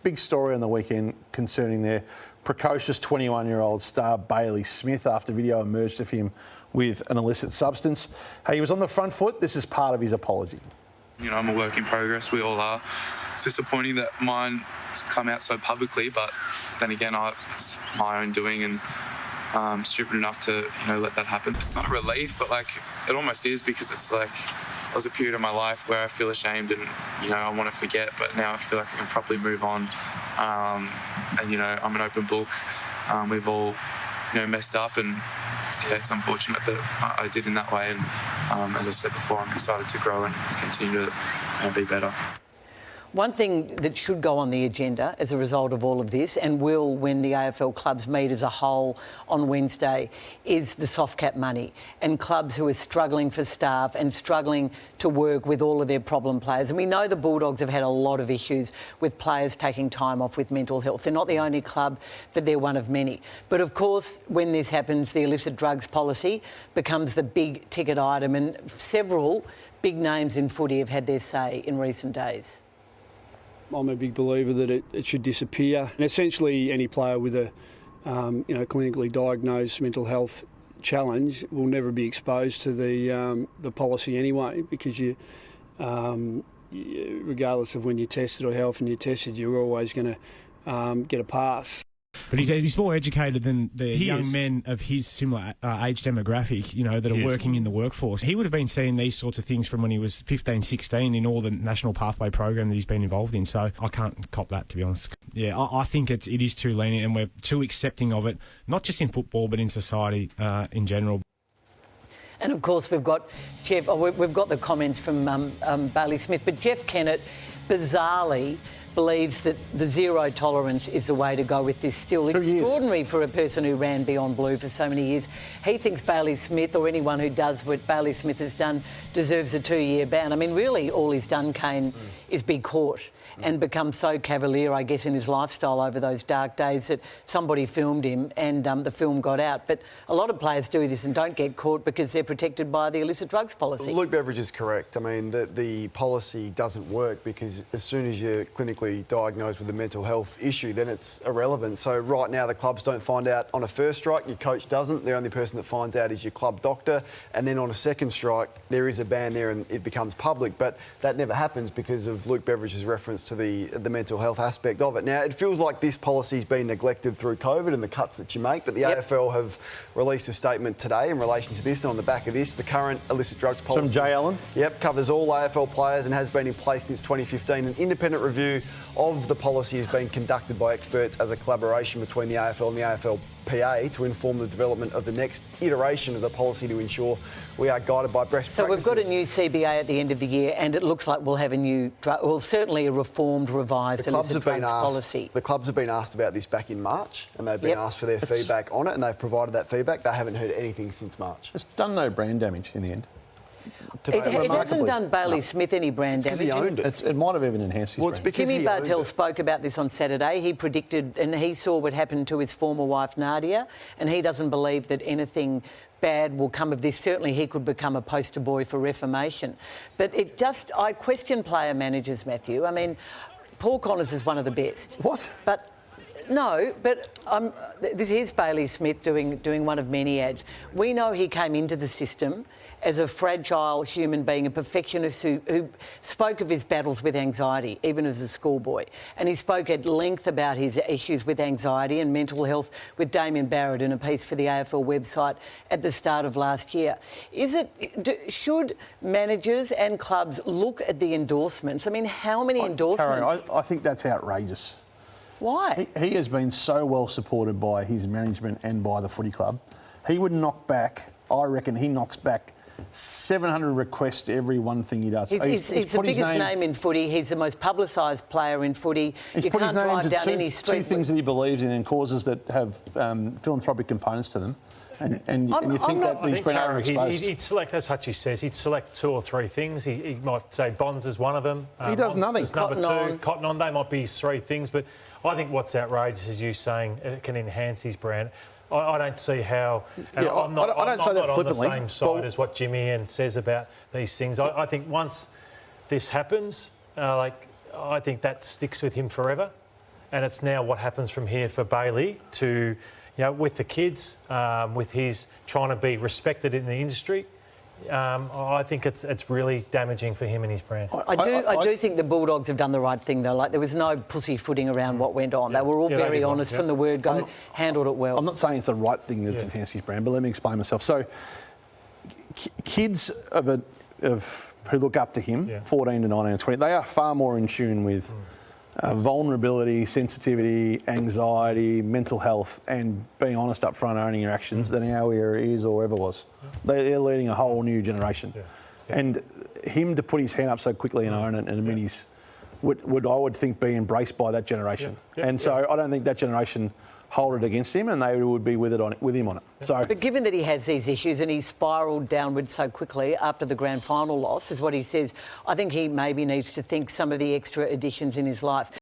big story on the weekend concerning their precocious 21-year-old star Bailey Smith after video emerged of him with an illicit substance. Hey, he was on the front foot. This is part of his apology. You know, I'm a work in progress. We all are. It's disappointing that mine's come out so publicly, but then again, it's my own doing, and I'm stupid enough to, let that happen. It's not a relief, but it almost is, because it's it was a period of my life where I feel ashamed and, I want to forget, but now I feel like I can properly move on. And, I'm an open book. We've all, messed up, and it's unfortunate that I did in that way. And as I said before, I'm excited to grow and continue to be better. One thing that should go on the agenda as a result of all of this, and will when the AFL clubs meet as a whole on Wednesday, is the soft cap money, and clubs who are struggling for staff and struggling to work with all of their problem players. And we know the Bulldogs have had a lot of issues with players taking time off with mental health. They're not the only club, but they're one of many. But of course, when this happens, the illicit drugs policy becomes the big ticket item, and several big names in footy have had their say in recent days. I'm a big believer that it should disappear. And essentially, any player with a clinically diagnosed mental health challenge will never be exposed to the policy anyway, because regardless of when you're tested or how often you're tested, you're always going to get a pass. But he's more educated than the young men of his similar age demographic, that are working in the workforce. He would have been seeing these sorts of things from when he was 15, 16 in all the National Pathway program that he's been involved in. So I can't cop that, to be honest. Yeah, I think it is too lenient, and we're too accepting of it, not just in football, but in society in general. And of course, we've got we've got the comments from Bailey Smith, but Jeff Kennett, bizarrely, believes that the zero tolerance is the way to go with this. Still extraordinary for a person who ran beyond blue for so many years. He thinks Bailey Smith, or anyone who does what Bailey Smith has done, deserves a 2-year ban. I mean, really, all he's done, Kane, is be caught and become so cavalier, I guess, in his lifestyle over those dark days that somebody filmed him and the film got out. But a lot of players do this and don't get caught because they're protected by the illicit drugs policy. Luke Beveridge is correct. I mean, the policy doesn't work, because as soon as you're clinically diagnosed with a mental health issue, then it's irrelevant. So right now the clubs don't find out on a first strike, your coach doesn't. The only person that finds out is your club doctor. And then on a second strike, there is a ban there and it becomes public. But that never happens because of Luke Beveridge's reference to the mental health aspect of it. Now, it feels like this policy's been neglected through COVID and the cuts that you make, but the AFL have released a statement today in relation to this, and on the back of this, the current illicit drugs policy... From Jay Allen? Yep, covers all AFL players and has been in place since 2015. An independent review of the policy has been conducted by experts as a collaboration between the AFL and the AFLPA to inform the development of the next iteration of the policy to ensure we are guided by best practices. So we've got a new CBA at the end of the year, and it looks like we'll have certainly a reformed, revised illicit drugs policy. The clubs have been asked about this back in March, and they've been asked for their feedback on it, and they've provided that feedback. They haven't heard anything since March. It's done no brand damage in the end. It hasn't done Bailey Smith any brand damage. He owned it. It might have even enhanced his brand. Jimmy Bartell spoke about this on Saturday. He predicted, and he saw what happened to his former wife Nadia, and he doesn't believe that anything bad will come of this. Certainly he could become a poster boy for reformation. But I question player managers, Matthew. I mean, Paul Connors is one of the best. What? But this is Bailey Smith doing one of many ads. We know he came into the system as a fragile human being, a perfectionist who spoke of his battles with anxiety, even as a schoolboy. And he spoke at length about his issues with anxiety and mental health with Damien Barrett in a piece for the AFL website at the start of last year. Should managers and clubs look at the endorsements? I mean, how many endorsements? Karen, I think that's outrageous. Why? He has been so well supported by his management and by the footy club. He would knock back, I reckon he knocks back 700 requests to every one thing he does. He's the biggest name in footy. He's the most publicised player in footy. You can't drive down any street. Two things that he believes in and causes that have philanthropic components to them. And you think that he's been overexposed. He'd select, as Hutchie says, he'd select 2 or 3 things. He might say Bonds is one of them. He does nothing. Number 2, Cotton On, they might be his 3 things. But I think what's outrageous is you saying it can enhance his brand. I don't see how... Yeah, I'm not on the same side as what Jimmy Ann says about these things. I think once this happens, I think that sticks with him forever. and it's now what happens from here for Bailey to, with the kids, with his trying to be respected in the industry. I think it's really damaging for him and his brand. I do think the Bulldogs have done the right thing, though. Like, there was no pussyfooting around what went on. They were all very honest from the word go, handled it well. I'm not saying it's the right thing that's enhanced his brand, but let me explain myself. So, kids who look up to him, 14 to 19 and 20, they are far more in tune with vulnerability, sensitivity, anxiety, mental health, and being honest up front, owning your actions than our era is or ever was. They're leading a whole new generation. And him to put his hand up so quickly and own it, and I mean, I would think be embraced by that generation. And so I don't think that generation hold it against him, and they would be with him on it. So, but given that he has these issues and he's spiralled downwards so quickly after the grand final loss, is what he says, I think he maybe needs to think some of the extra additions in his life.